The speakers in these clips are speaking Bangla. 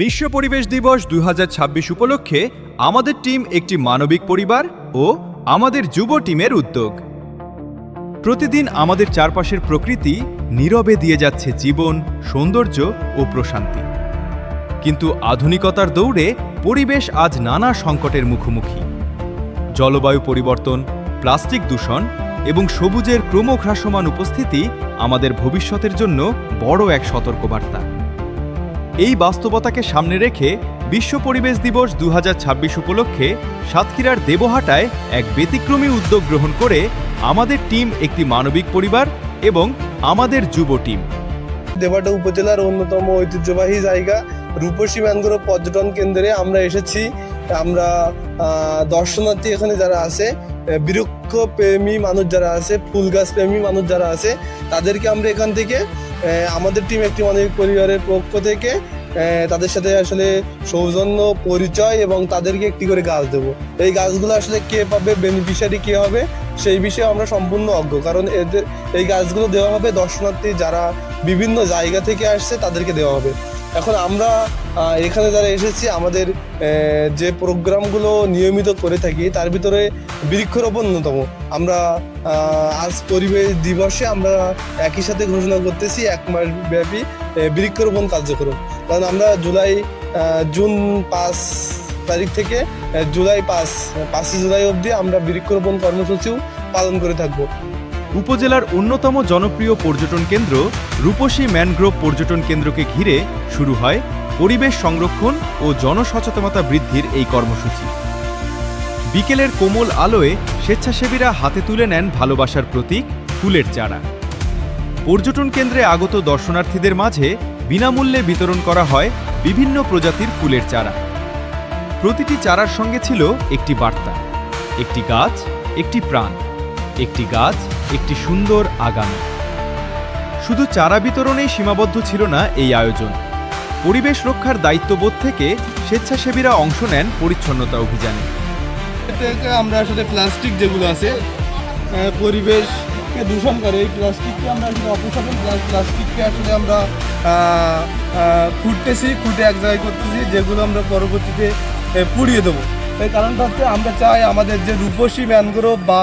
বিশ্ব পরিবেশ দিবস 2026 উপলক্ষে আমাদের টিম একটি মানবিক পরিবার ও আমাদের যুব টিমের উদ্যোগ। প্রতিদিন আমাদের চারপাশের প্রকৃতি নীরবে দিয়ে যাচ্ছে জীবন, সৌন্দর্য ও প্রশান্তি। কিন্তু আধুনিকতার দৌড়ে পরিবেশ আজ নানা সংকটের মুখোমুখি। জলবায়ু পরিবর্তন, প্লাস্টিক দূষণ এবং সবুজের ক্রমহ্রাসমান উপস্থিতি আমাদের ভবিষ্যতের জন্য বড় এক সতর্কবার্তা। এই বাস্তবতাকে সামনে রেখে বিশ্ব পরিবেশ দিবস 2026 উপলক্ষে সাতক্ষীরার দেবহাটায় এক ব্যতিক্রমী উদ্যোগ গ্রহণ করে আমাদের টিম একটি মানবিক পরিবার এবং আমাদের যুব টিম দেবহাটা উপজেলার অন্যতম ঐতিহ্যবাহী জায়গা রূপসী ম্যানগ্রোভ পর্যটন কেন্দ্রে আমরা এসেছি। আমরা দর্শনার্থী এখানে যারা আছে, বৃক্ষ প্রেমী মানুষ যারা আছে, ফুল গাছ প্রেমী মানুষ যারা আছে, তাদেরকে আমরা এখান থেকে আমাদের টিম একটি মানবিক পরিবারের পক্ষ থেকে তাদের সাথে আসলে সৌজন্য পরিচয় এবং তাদেরকে একটি করে গাছ দেবো। এই গাছগুলো আসলে কে পাবে, বেনিফিশিয়ারি কে হবে, সেই বিষয়ে আমরা সম্পূর্ণ অজ্ঞ। কারণ এই গাছগুলো দেওয়া হবে দর্শনার্থী যারা বিভিন্ন জায়গা থেকে আসছে তাদেরকে দেওয়া হবে। এখন আমরা এখানে যারা এসেছি, আমাদের যে প্রোগ্রামগুলো নিয়মিত করে থাকি তার ভিতরে বৃক্ষরোপণ অন্যতম। আমরা আজ পরিবেশ দিবসে আমরা একই সাথে ঘোষণা করতেছি 1 মাস ব্যাপী বৃক্ষরোপণ কার্যক্রম। কারণ আমরা জুন 5 তারিখ থেকে জুলাই 5 জুলাই অবধি আমরা বৃক্ষরোপণ কর্মসূচিও পালন করে থাকবো। উপজেলার অন্যতম জনপ্রিয় পর্যটন কেন্দ্র রূপসী ম্যানগ্রোভ পর্যটন কেন্দ্রকে ঘিরে শুরু হয় পরিবেশ সংরক্ষণ ও জনসচেতনতা বৃদ্ধির এই কর্মসূচি। বিকেলের কোমল আলোয় স্বেচ্ছাসেবীরা হাতে তুলে নেন ভালোবাসার প্রতীক ফুলের চারা। পর্যটন কেন্দ্রে আগত দর্শনার্থীদের মাঝে বিনামূল্যে বিতরণ করা হয় বিভিন্ন প্রজাতির ফুলের চারা। প্রতিটি চারার সঙ্গে ছিল একটি বার্তা, একটি গাছ, একটি প্রাণ, একটি গাছ, একটি সুন্দর আগামী। শুধু চারা বিতরণেই সীমাবদ্ধ ছিল না এই আয়োজন। পরিবেশ রক্ষার দায়িত্ববোধ থেকে স্বেচ্ছাসেবীরা অংশ নেন পরিচ্ছন্নতা অভিযানে। আমরা আসলে প্লাস্টিক যেগুলো আছে পরিবেশকে দূষণ করে, এই প্লাস্টিককে আমরা আসলে অপসারণ প্লাস্টিককে আসলে আমরা খুঁটে এক জায়গায় করতেছি, যেগুলো আমরা পরবর্তীতে পুড়িয়ে দেবো। এই কারণটা হচ্ছে আমরা চাই আমাদের যে রূপসী ম্যানগ্রোভ বা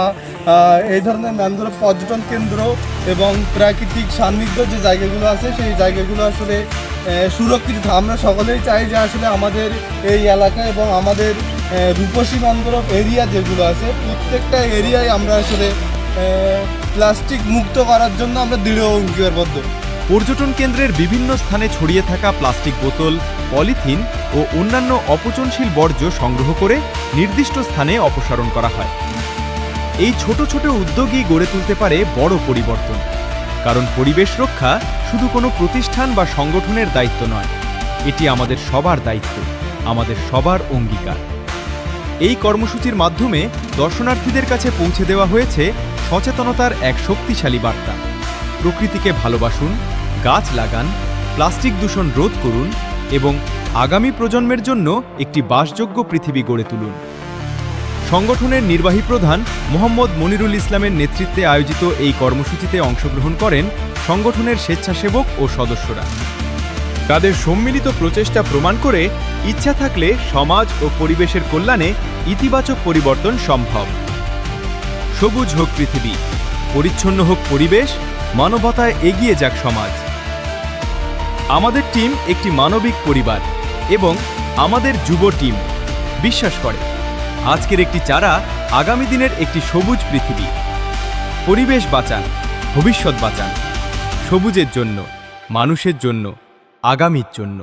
এই ধরনের ম্যানগ্রোভ পর্যটন কেন্দ্র এবং প্রাকৃতিক সান্নিধ্য যে জায়গাগুলো আছে সেই জায়গাগুলো আসলে সুরক্ষিত। আমরা সকলেই চাই যে আসলে আমাদের এই এলাকা এবং আমাদের রূপসী ম্যানগ্রোভ এরিয়া যেগুলো আছে প্রত্যেকটা এরিয়ায় আমরা আসলে প্লাস্টিক মুক্ত করার জন্য আমরা দৃঢ় অঙ্গীকারবদ্ধ। পর্যটন কেন্দ্রের বিভিন্ন স্থানে ছড়িয়ে থাকা প্লাস্টিক বোতল, পলিথিন ও অন্যান্য অপচনশীল বর্জ্য সংগ্রহ করে নির্দিষ্ট স্থানে অপসারণ করা হয়। এই ছোট ছোট উদ্যোগই গড়ে তুলতে পারে বড় পরিবর্তন। কারণ পরিবেশ রক্ষা শুধু কোনো প্রতিষ্ঠান বা সংগঠনের দায়িত্ব নয়, এটি আমাদের সবার দায়িত্ব, আমাদের সবার অঙ্গীকার। এই কর্মসূচির মাধ্যমে দর্শনার্থীদের কাছে পৌঁছে দেওয়া হয়েছে সচেতনতার এক শক্তিশালী বার্তা। প্রকৃতিকে ভালোবাসুন, গাছ লাগান, প্লাস্টিক দূষণ রোধ করুন এবং আগামী প্রজন্মের জন্য একটি বাসযোগ্য পৃথিবী গড়ে তুলুন। সংগঠনের নির্বাহী প্রধান মোহাম্মদ মনিরুল ইসলামের নেতৃত্বে আয়োজিত এই কর্মসূচিতে অংশগ্রহণ করেন সংগঠনের স্বেচ্ছাসেবক ও সদস্যরা। তাদের সম্মিলিত প্রচেষ্টা প্রমাণ করে ইচ্ছা থাকলে সমাজ ও পরিবেশের কল্যাণে ইতিবাচক পরিবর্তন সম্ভব। সবুজ হোক পৃথিবী, পরিচ্ছন্ন হোক পরিবেশ, মানবতায় এগিয়ে যাক সমাজ। আমাদের টিম একটি মানবিক পরিবার এবং আমাদের যুব টিম বিশ্বাস করে আজকের একটি চারা আগামী দিনের একটি সবুজ পৃথিবী। পরিবেশ বাঁচান, ভবিষ্যৎ বাঁচান। সবুজের জন্য, মানুষের জন্য, আগামীর জন্য।